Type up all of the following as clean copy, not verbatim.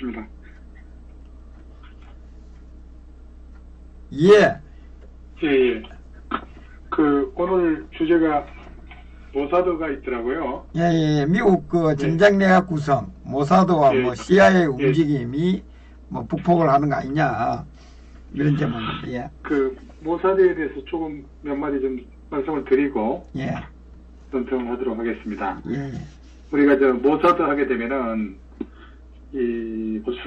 있습니다. 예. 예. 오늘 주제가 모사드가 있더라고요. 예. 미국 전장내각 구성, 모사드와 CIA 움직임이 북폭을 하는 거 아니냐. 이런 제목입니다. 예. 모사드에 대해서 조금 몇 마디 좀 말씀을 드리고. 예. 논평을 하도록 하겠습니다. 예. 우리가 모사드 하게 되면은, 벌써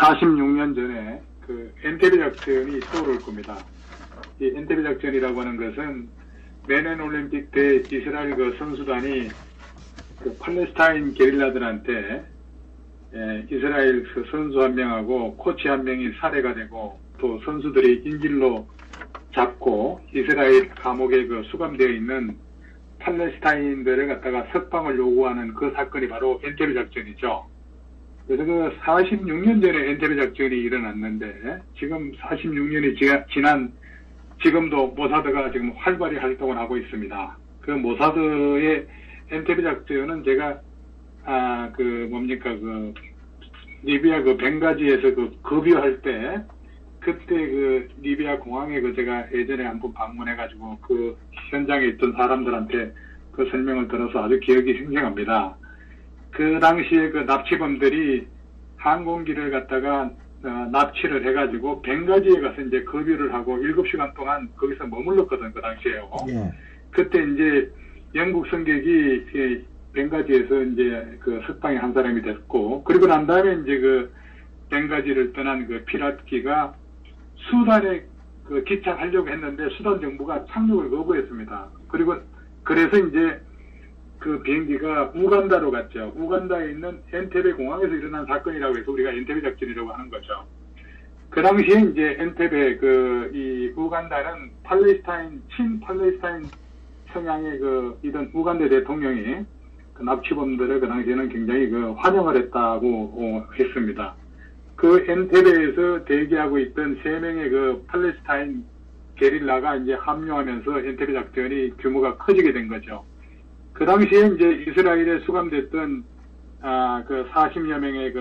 46년 전에 엔테베 작전이 떠오를 겁니다. 이 엔테베 작전이라고 하는 것은 매년 올림픽 때 이스라엘 선수단이 팔레스타인 게릴라들한테 이스라엘 선수 한 명하고 코치 한 명이 살해가 되고 또 선수들이 인질로 잡고 이스라엘 감옥에 수감되어 있는 팔레스타인들을 갖다가 석방을 요구하는 그 사건이 바로 엔테베 작전이죠. 그래서 46년 전에 엔테베 작전이 일어났는데 지금 46년이 지난 지금도 모사드가 지금 활발히 활동을 하고 있습니다. 모사드의 엔테베 작전은 제가 리비아 벵가지에서 급유할 때 그때 리비아 공항에 제가 예전에 한번 방문해가지고 현장에 있던 사람들한테 설명을 들어서 아주 기억이 생생합니다. 그 당시에 납치범들이 항공기를 갖다가 납치를 해가지고 벵가지에 가서 이제 급유를 하고 7시간 동안 거기서 머물렀거든, 그 당시에요. 예. 그때 이제 영국 승객이 벵가지에서 이제 석방의 한 사람이 됐고, 그리고 난 다음에 이제 벵가지를 떠난 피라트기가 수단에 기착하려고 했는데 수단 정부가 착륙을 거부했습니다. 그래서 이제 비행기가 우간다로 갔죠. 우간다에 있는 엔테베 공항에서 일어난 사건이라고 해서 우리가 엔테베 작전이라고 하는 거죠. 그 당시에 이제 엔테베 이 우간다는 친팔레스타인 성향의 이던 우간다 대통령이 납치범들을 그 당시에는 굉장히 환영을 했다고 했습니다. 엔테베에서 대기하고 있던 3명의 팔레스타인 게릴라가 이제 합류하면서 엔테베 작전이 규모가 커지게 된 거죠. 그 당시에 이제 이스라엘에 수감됐던 40여 명의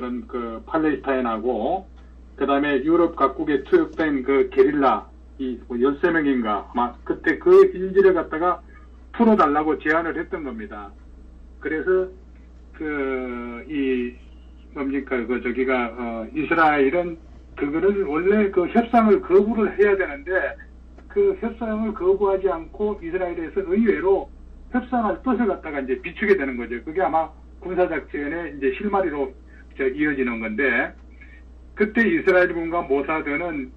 팔레스타인하고 그다음에 유럽 각국에 투입된 게릴라 13명인가 아마 그때 인질을 갖다가 풀어달라고 제안을 했던 겁니다. 그래서 이스라엘은 그거를 원래 협상을 거부를 해야 되는데 협상을 거부하지 않고 이스라엘에서 의외로 협상할 뜻을 갖다가 이제 비추게 되는 거죠. 그게 아마 군사작전의 이제 실마리로 이어지는 건데, 그때 이스라엘군과 모사드는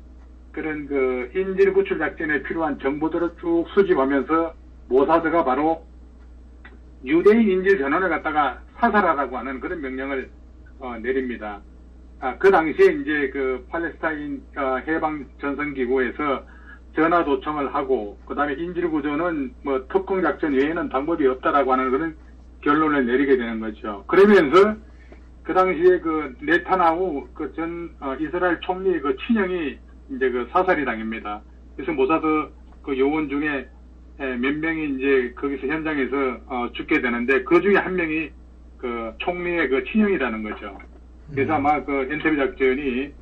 그런 인질 구출 작전에 필요한 정보들을 쭉 수집하면서 모사드가 바로 유대인 인질 전원을 갖다가 사살하라고 하는 그런 명령을 내립니다. 그 당시에 이제 팔레스타인 해방 전선기구에서 전화 도청을 하고 그다음에 인질 구조는 특공 작전 외에는 방법이 없다라고 하는 그런 결론을 내리게 되는 거죠. 그러면서 그 당시에 네타냐후 이스라엘 총리의 친형이 이제 사살이 당합니다. 그래서 모사드 요원 중에 몇 명이 이제 거기서 현장에서 죽게 되는데 그 중에 한 명이 총리의 친형이라는 거죠. 그래서 아마 엔테베 작전이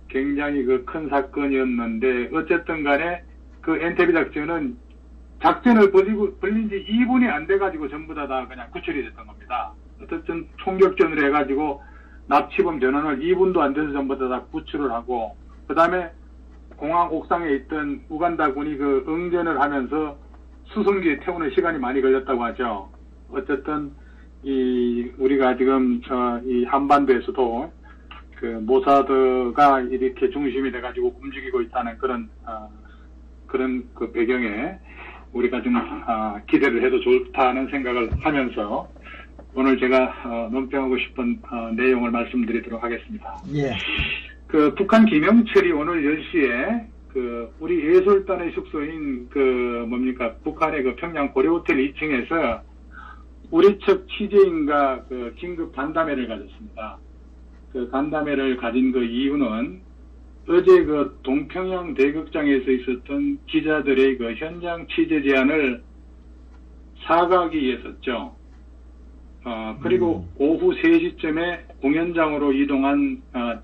굉장히 큰 사건이었는데 어쨌든 간에 엔테베 작전은 작전을 벌린 지 2분이 안 돼가지고 전부 다 그냥 구출이 됐던 겁니다. 어쨌든 총격전을 해가지고 납치범 전원을 2분도 안 돼서 전부 다 구출을 하고 그 다음에 공항 옥상에 있던 우간다군이 응전을 하면서 수송기에 태우는 시간이 많이 걸렸다고 하죠. 어쨌든 우리가 지금 이 한반도에서도 모사드가 이렇게 중심이 돼가지고 움직이고 있다는 그런 배경에 우리가 좀 기대를 해도 좋다는 생각을 하면서 오늘 제가 논평하고 싶은 내용을 말씀드리도록 하겠습니다. 예. 북한 김영철이 오늘 10시에 우리 예술단의 숙소인 북한의 평양 고려호텔 2층에서 우리 측 취재인과 긴급 간담회를 가졌습니다. 간담회를 가진 이유는 어제 동평양 대극장에서 있었던 기자들의 현장 취재 제안을 사과하기 위해서죠. 그리고 오후 3시쯤에 공연장으로 이동한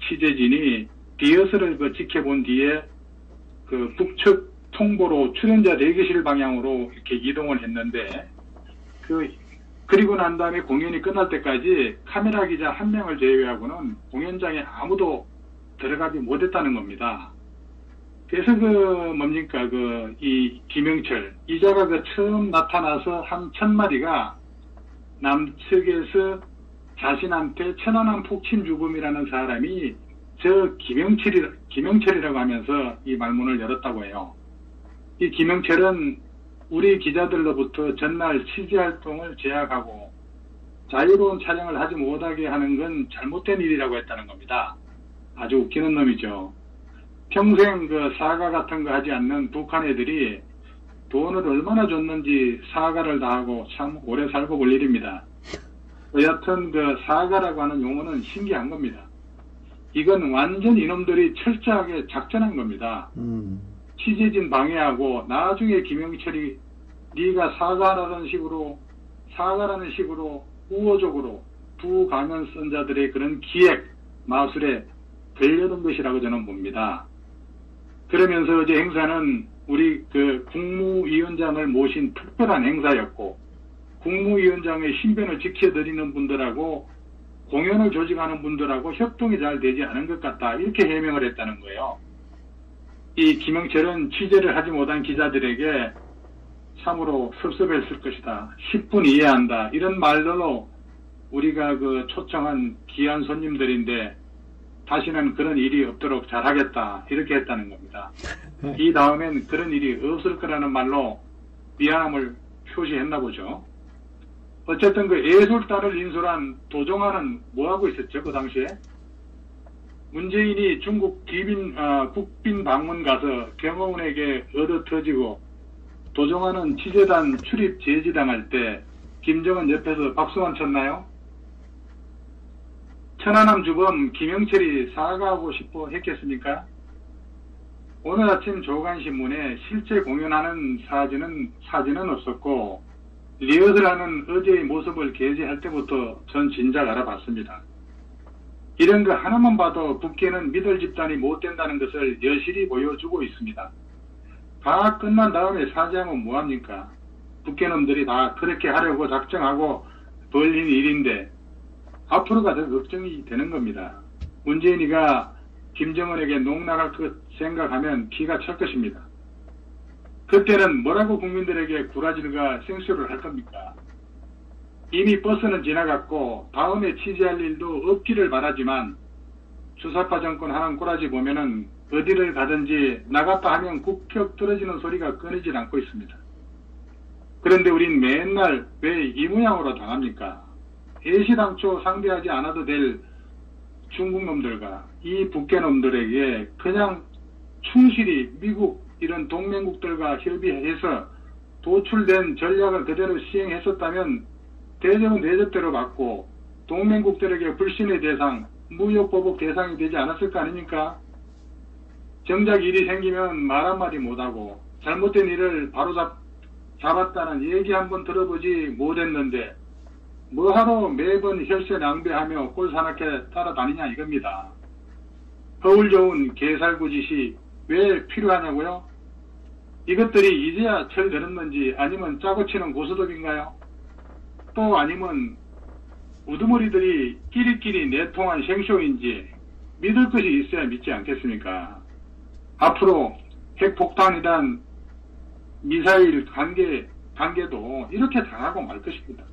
취재진이 리허설을 지켜본 뒤에 그 북측 통보로 출연자 대기실 방향으로 이렇게 이동을 했는데 그리고 난 다음에 공연이 끝날 때까지 카메라 기자 한 명을 제외하고는 공연장에 아무도 들어가지 못했다는 겁니다. 그래서 뭡니까, 이 김영철, 이자가 처음 나타나서 한 1000마디가 남측에서 자신한테 천안함 폭침 주범이라는 사람이 저 김영철이라고 하면서 이 말문을 열었다고 해요. 이 김영철은 우리 기자들로부터 전날 취재활동을 제약하고 자유로운 촬영을 하지 못하게 하는 건 잘못된 일이라고 했다는 겁니다. 아주 웃기는 놈이죠. 평생 사과 같은 거 하지 않는 북한 애들이 돈을 얼마나 줬는지 사과를 다 하고 참 오래 살고 볼 일입니다. 여하튼 사과라고 하는 용어는 신기한 겁니다. 이건 완전 이놈들이 철저하게 작전한 겁니다. 취재진 방해하고 나중에 김영철이 네가 사과라는 식으로 우호적으로 부강연선자들의 그런 기획 마술에 걸려든 것이라고 저는 봅니다. 그러면서 어제 행사는 우리 국무위원장을 모신 특별한 행사였고 국무위원장의 신변을 지켜드리는 분들하고 공연을 조직하는 분들하고 협동이 잘 되지 않은 것 같다, 이렇게 해명을 했다는 거예요. 이 김영철은 취재를 하지 못한 기자들에게 참으로 섭섭했을 것이다, 10분 이해한다, 이런 말로 우리가 초청한 귀한 손님들인데 다시는 그런 일이 없도록 잘하겠다, 이렇게 했다는 겁니다. 이 다음엔 그런 일이 없을 거라는 말로 미안함을 표시했나 보죠. 어쨌든 예술단을 인솔한 도종환은 뭐하고 있었죠, 그 당시에? 문재인이 중국 국빈 방문 가서 경호원에게 얻어 터지고 도종환은 취재단 출입 제지당할 때 김정은 옆에서 박수만 쳤나요? 천안함 주범 김영철이 사과하고 싶어 했겠습니까? 오늘 아침 조간신문에 실제 공연하는 사진은 없었고 리허설하는 어제의 모습을 게재할 때부터 전 진작 알아봤습니다. 이런 거 하나만 봐도 북계는 믿을 집단이 못 된다는 것을 여실히 보여주고 있습니다. 다 끝난 다음에 사죄하면 뭐합니까? 북계놈들이 다 그렇게 하려고 작정하고 벌린 일인데 앞으로가 더 걱정이 되는 겁니다. 문재인이가 김정은에게 농락할 것 생각하면 기가 찰 것입니다. 그때는 뭐라고 국민들에게 구라질과 생쇼를 할 겁니까? 이미 버스는 지나갔고 다음에 취재할 일도 없기를 바라지만 주사파 정권 하는 꼬라지 보면은 어디를 가든지 나갔다 하면 국격 떨어지는 소리가 끊이질 않고 있습니다. 그런데 우린 맨날 왜 이 모양으로 당합니까? 애시당초 상대하지 않아도 될 중국 놈들과 이 북계 놈들에게 그냥 충실히 미국 이런 동맹국들과 협의해서 도출된 전략을 그대로 시행했었다면 대접은 대접대로 받고 동맹국들에게 불신의 대상, 무역보복 대상이 되지 않았을 거 아닙니까? 정작 일이 생기면 말 한마디 못하고 잘못된 일을 바로 잡았다는 얘기 한번 들어보지 못했는데 뭐하러 매번 혈세 낭비하며 꼴사납게 따라다니냐 이겁니다. 허울 좋은 개살구짓이 왜 필요하냐고요? 이것들이 이제야 철들었는지 아니면 짜고 치는 고스톱인가요? 또 아니면 우두머리들이 끼리끼리 내통한 생쇼인지 믿을 것이 있어야 믿지 않겠습니까? 앞으로 핵폭탄이란 미사일 관계도 이렇게 당하고 말 것입니다.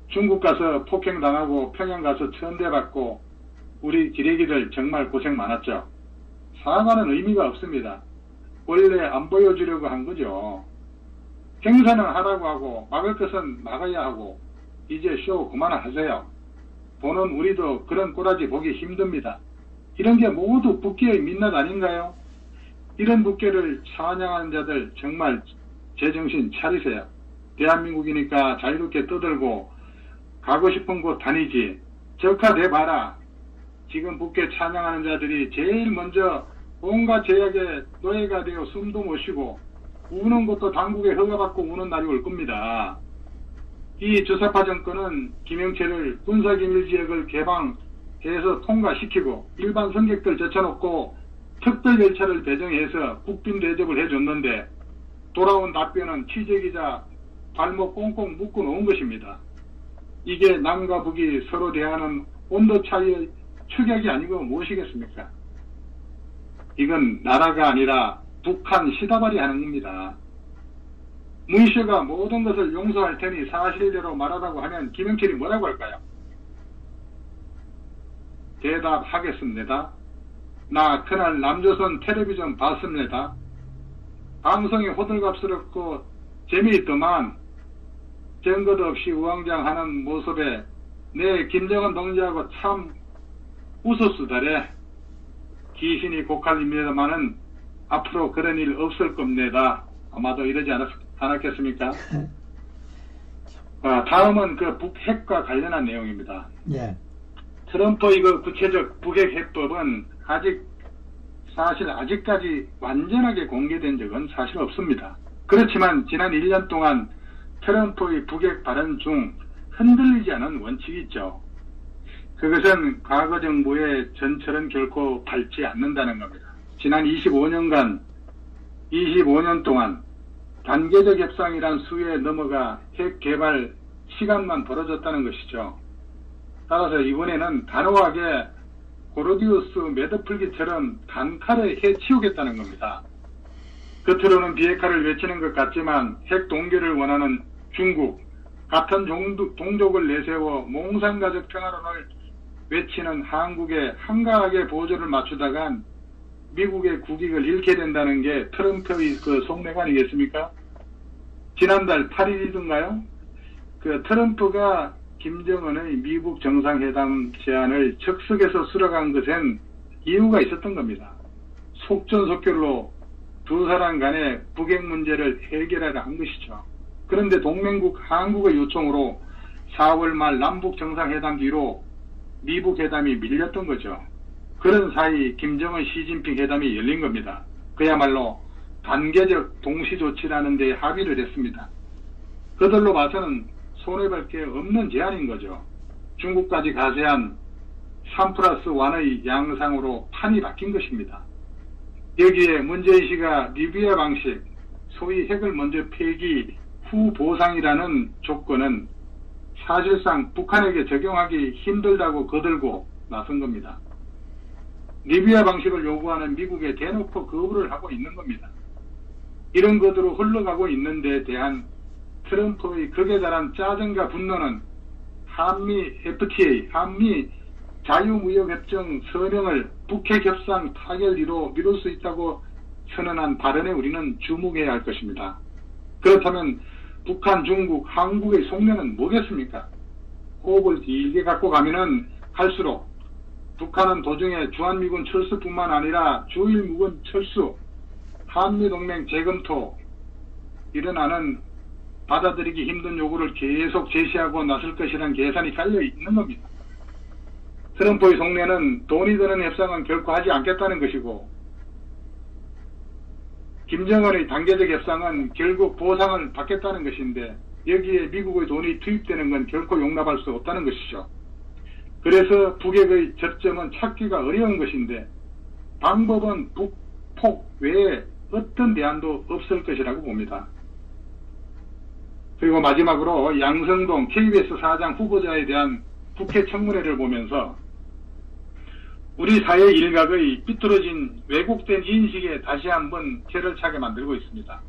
중국 가서 폭행당하고 평양 가서 천대받고 우리 기레기들 정말 고생 많았죠. 사과는 의미가 없습니다. 원래 안 보여주려고 한 거죠. 행사는 하라고 하고 막을 것은 막아야 하고 이제 쇼 그만하세요. 보는 우리도 그런 꼬라지 보기 힘듭니다. 이런 게 모두 북계의 민낯 아닌가요? 이런 북계를 찬양하는 자들 정말 제정신 차리세요. 대한민국이니까 자유롭게 떠들고 가고 싶은 곳 다니지. 적화돼봐라. 지금 북계 찬양하는 자들이 제일 먼저 온갖 제약에 노예가 되어 숨도 못 쉬고 우는 것도 당국에 허가받고 우는 날이 올 겁니다. 이 주사파 정권은 김영철을 군사기밀지역을 개방해서 통과시키고 일반 승객들 제쳐놓고 특별열차를 배정해서 국빈 대접을 해줬는데 돌아온 답변은 취재기자 발목 꽁꽁 묶어 놓은 것입니다. 이게 남과 북이 서로 대하는 온도 차이의 축약이 아니고 무엇이겠습니까? 이건 나라가 아니라 북한 시다발이 하는 겁니다. 문씨가 모든 것을 용서할 테니 사실대로 말하라고 하면 김영철이 뭐라고 할까요? 대답하겠습니다. 나 그날 남조선 텔레비전 봤습니다. 방송이 호들갑스럽고 재미있더만 증거도 없이 우왕좌왕하는 모습에 내 김정은 동지하고 참 웃었수다래. 귀신이 곡할입니다마는 앞으로 그런 일 없을 겁니다. 아마도 이러지 않았겠습니까? 다음은 그 북핵과 관련한 내용입니다. 예. 트럼프 이거 구체적 북핵 해법은 아직까지 완전하게 공개된 적은 사실 없습니다. 그렇지만 지난 1년 동안 트럼프의 북핵 발언 중 흔들리지 않은 원칙이 있죠. 그것은 과거 정부의 전철은 결코 밟지 않는다는 겁니다. 지난 25년 동안 단계적 협상이란 수위에 넘어가 핵 개발 시간만 벌어졌다는 것이죠. 따라서 이번에는 단호하게 고르디우스 매듭풀기처럼 단칼에 해치우겠다는 겁니다. 겉으로는 비핵화를 외치는 것 같지만 핵 동결을 원하는 중국, 같은 동족을 내세워 몽상가족 평화론을 외치는 한국에 한가하게 보조를 맞추다간 미국의 국익을 잃게 된다는 게 트럼프의 그 속내가 아니겠습니까? 지난달 8일이던가요? 그 트럼프가 김정은의 미국 정상회담 제안을 적석에서 수락한 것엔 이유가 있었던 겁니다. 속전속결로 두 사람 간의 북핵 문제를 해결하려 한 것이죠. 그런데 동맹국 한국의 요청으로 4월 말 남북 정상회담 뒤로 미북 회담이 밀렸던 거죠. 그런 사이 김정은 시진핑 회담이 열린 겁니다. 그야말로 단계적 동시조치라는 데 합의를 했습니다. 그들로 봐서는 손해볼 게 없는 제안인 거죠. 중국까지 가세한 3+1의 양상으로 판이 바뀐 것입니다. 여기에 문재인 씨가 리비아 방식, 소위 핵을 먼저 폐기 후 보상이라는 조건은 사실상 북한에게 적용하기 힘들다고 거들고 나선 겁니다. 리비아 방식을 요구하는 미국에 대놓고 거부를 하고 있는 겁니다. 이런 것으로 흘러가고 있는 데 대한 트럼프의 극에 달한 짜증과 분노는 한미 FTA, 한미 자유무역협정 서명을 북핵협상 타결리로 미룰 수 있다고 선언한 발언에 우리는 주목해야 할 것입니다. 그렇다면 북한, 중국, 한국의 속내는 뭐겠습니까? 호흡을 길게 갖고 가면은 갈수록 북한은 도중에 주한미군 철수뿐만 아니라 주일무군 철수, 한미동맹 재검토, 일어나는 받아들이기 힘든 요구를 계속 제시하고 나설 것이라는 계산이 깔려 있는 겁니다. 트럼프의 속내는 돈이 드는 협상은 결코 하지 않겠다는 것이고, 김정은의 단계적 협상은 결국 보상을 받겠다는 것인데, 여기에 미국의 돈이 투입되는 건 결코 용납할 수 없다는 것이죠. 그래서 북핵의 접점은 찾기가 어려운 것인데, 방법은 북폭 외에 어떤 대안도 없을 것이라고 봅니다. 그리고 마지막으로 양성동 KBS 사장 후보자에 대한 국회 청문회를 보면서 우리 사회 일각의 삐뚤어진 왜곡된 인식에 다시 한번 죄를 차게 만들고 있습니다.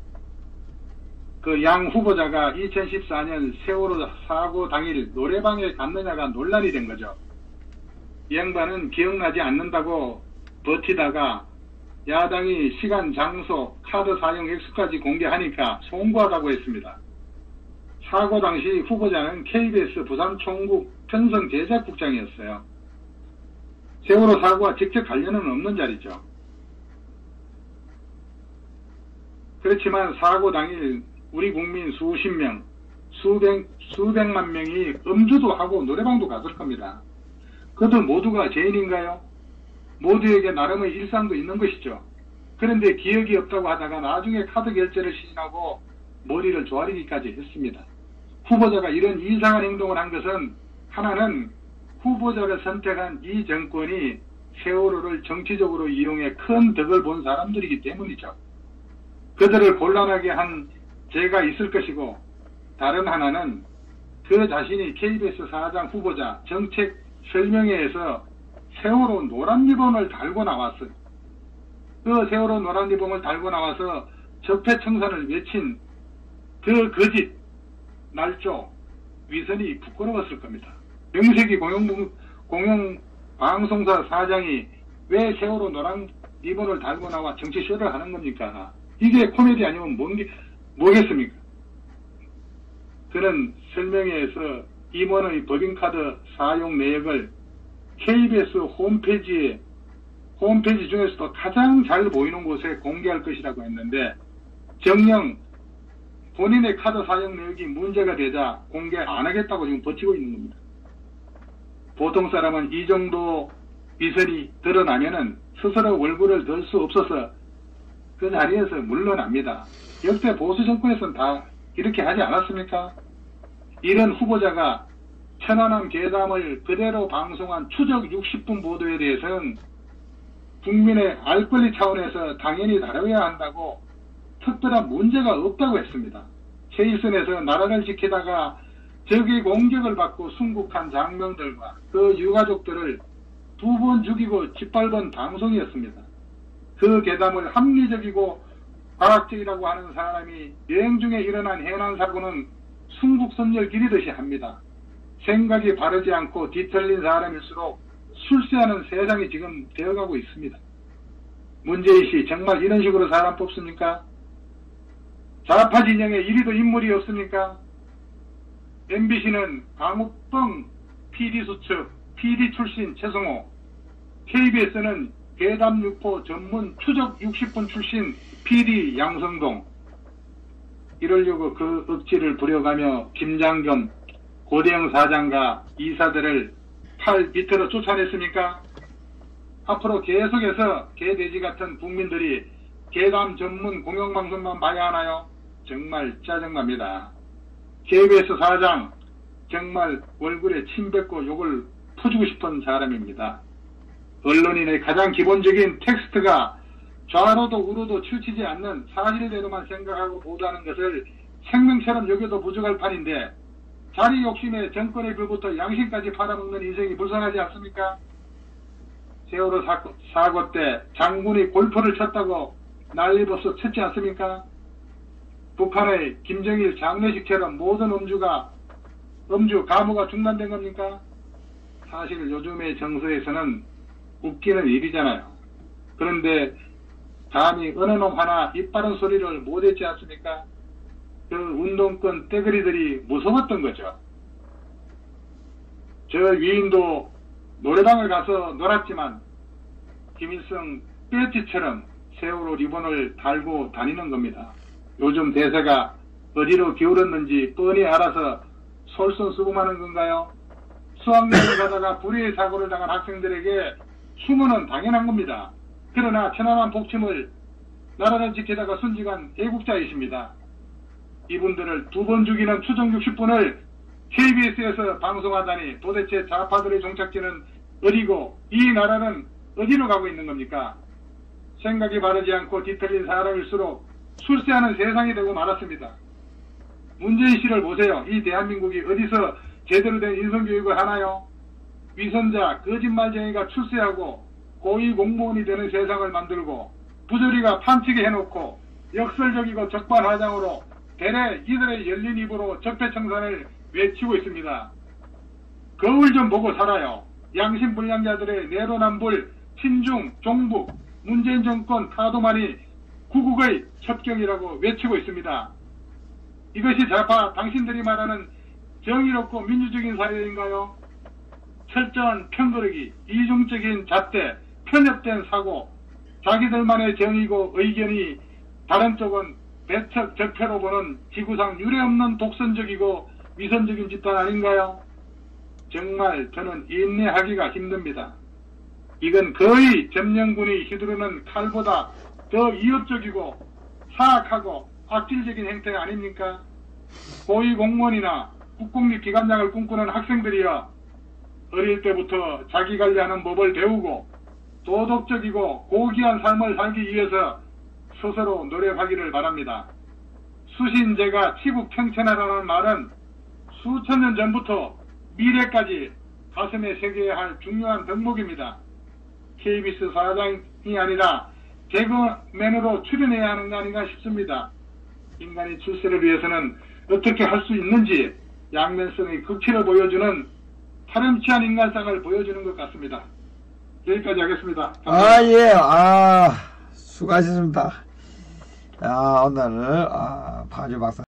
그 양 후보자가 2014년 세월호 사고 당일 노래방에 갔느냐가 논란이 된 거죠. 이 양반은 기억나지 않는다고 버티다가 야당이 시간, 장소, 카드 사용 액수까지 공개하니까 송구하다고 했습니다. 사고 당시 후보자는 KBS 부산총국 편성 제작국장이었어요. 세월호 사고와 직접 관련은 없는 자리죠. 그렇지만 사고 당일 우리 국민 수십 명, 수백만 명이 음주도 하고 노래방도 갔을 겁니다. 그들 모두가 죄인인가요? 모두에게 나름의 일상도 있는 것이죠. 그런데 기억이 없다고 하다가 나중에 카드 결제를 시전하고 머리를 조아리기까지 했습니다. 후보자가 이런 이상한 행동을 한 것은 하나는 후보자를 선택한 이 정권이 세월호를 정치적으로 이용해 큰 덕을 본 사람들이기 때문이죠. 그들을 곤란하게 한 죄가 있을 것이고, 다른 하나는 그 자신이 KBS 사장 후보자 정책 설명회에서 세월호 노란 리본을 달고 나왔어요. 그 세월호 노란 리본을 달고 나와서 적폐청산을 외친 그 거짓, 날조, 위선이 부끄러웠을 겁니다. 명색이 공영방송사 사장이 왜 세월호 노란 리본을 달고 나와 정치쇼를 하는 겁니까? 이게 코미디 아니면 뭐겠습니까? 그는 설명회에서 임원의 법인카드 사용 내역을 KBS 홈페이지 중에서도 가장 잘 보이는 곳에 공개할 것이라고 했는데, 정녕 본인의 카드 사용 내역이 문제가 되자 공개 안 하겠다고 지금 버티고 있는 겁니다. 보통 사람은 이 정도 위선이 드러나면은 스스로 얼굴을 들 수 없어서 그 자리에서 물러납니다. 역대 보수 정권에서는 다 이렇게 하지 않았습니까? 이런 후보자가 천안함 괴담을 그대로 방송한 추적 60분 보도에 대해서는 국민의 알 권리 차원에서 당연히 다뤄야 한다고 특별한 문제가 없다고 했습니다. 최일선에서 나라를 지키다가 적의 공격을 받고 순국한 장병들과 그 유가족들을 2번 죽이고 짓밟은 방송이었습니다. 그 괴담을 합리적이고 과학적이라고 하는 사람이 여행 중에 일어난 해난 사고는 순국선열 기리듯이 합니다. 생각이 바르지 않고 뒤틀린 사람일수록 술세하는 세상이 지금 되어가고 있습니다. 문재인 씨 정말 이런 식으로 사람 뽑습니까? 좌파 진영에 이리도 인물이 없습니까? MBC는 강욱봉 PD수첩 PD 출신 최성호, KBS는 괴담 유포 전문 추적 60분 출신 PD 양성동, 이러려고 그 억지를 부려가며 김장겸 고대영 사장과 이사들을 팔 밑으로 쫓아냈습니까? 앞으로 계속해서 개돼지 같은 국민들이 괴담 전문 공영방송만 봐야 하나요? 정말 짜증납니다. KBS 사장 정말 얼굴에 침 뱉고 욕을 퍼주고 싶은 사람입니다. 언론인의 가장 기본적인 텍스트가 좌로도 우로도 치우치지 않는 사실대로만 생각하고 보도하는 것을 생명처럼 여겨도 부족할 판인데, 자리 욕심에 정권의 글부터 양심까지 팔아먹는 인생이 불쌍하지 않습니까? 세월호 사고 때 장군이 골프를 쳤다고 난리버스 쳤지 않습니까? 북한의 김정일 장례식처럼 모든 음주 가무가 중단된 겁니까? 사실 요즘의 정서에서는 웃기는 일이잖아요. 그런데 감히 어느 놈 하나 입 바른 소리를 못했지 않습니까? 그 운동권 떼거리들이 무서웠던 거죠. 저 위인도 노래방을 가서 놀았지만 김일성 배지처럼 세월호 리본을 달고 다니는 겁니다. 요즘 대세가 어디로 기울었는지 뻔히 알아서 솔선수범하는 건가요? 수학여행을 가다가 불의의 사고를 당한 학생들에게 휴무는 당연한 겁니다. 그러나 천안함 복침을 나라를 지키다가 순직한 애국자이십니다. 이분들을 2번 죽이는 추적 60분을 KBS에서 방송하다니 도대체 좌파들의 종착지는 어디고 이 나라는 어디로 가고 있는 겁니까? 생각이 바르지 않고 뒤틀린 사람일수록 술세하는 세상이 되고 말았습니다. 문재인 씨를 보세요. 이 대한민국이 어디서 제대로 된 인성교육을 하나요? 위선자, 거짓말쟁이가 출세하고 고위 공무원이 되는 세상을 만들고 부조리가 판치게 해놓고 역설적이고 적반하장으로 대래 이들의 열린 입으로 적폐청산을 외치고 있습니다. 거울 좀 보고 살아요. 양심불량자들의 내로남불, 친중, 종북, 문재인 정권 타도만이 구국의 첩경이라고 외치고 있습니다. 이것이 좌파 당신들이 말하는 정의롭고 민주적인 사회인가요? 철저한 편거르기, 이중적인 잣대, 편협된 사고, 자기들만의 정의고 의견이 다른 쪽은 배척, 적폐로 보는 지구상 유례없는 독선적이고 위선적인 집단 아닌가요? 정말 저는 인내하기가 힘듭니다. 이건 거의 점령군이 휘두르는 칼보다 더 위협적이고 사악하고 악질적인 행태 아닙니까? 고위 공무원이나 국공립 기관장을 꿈꾸는 학생들이여 어릴 때부터 자기 관리하는 법을 배우고 도덕적이고 고귀한 삶을 살기 위해서 스스로 노력하기를 바랍니다. 수신제가 치국평천하라는 말은 수천 년 전부터 미래까지 가슴에 새겨야 할 중요한 덕목입니다. KBS 사장이 아니라 개그맨으로 출연해야 하는 거 아닌가 싶습니다. 인간의 출세를 위해서는 어떻게 할 수 있는지 양면성의 극치를 보여주는 파렴치한 인간상을 보여주는 것 같습니다. 여기까지 하겠습니다. 감사합니다. 예. 수고하셨습니다. 오늘, 파주 박사.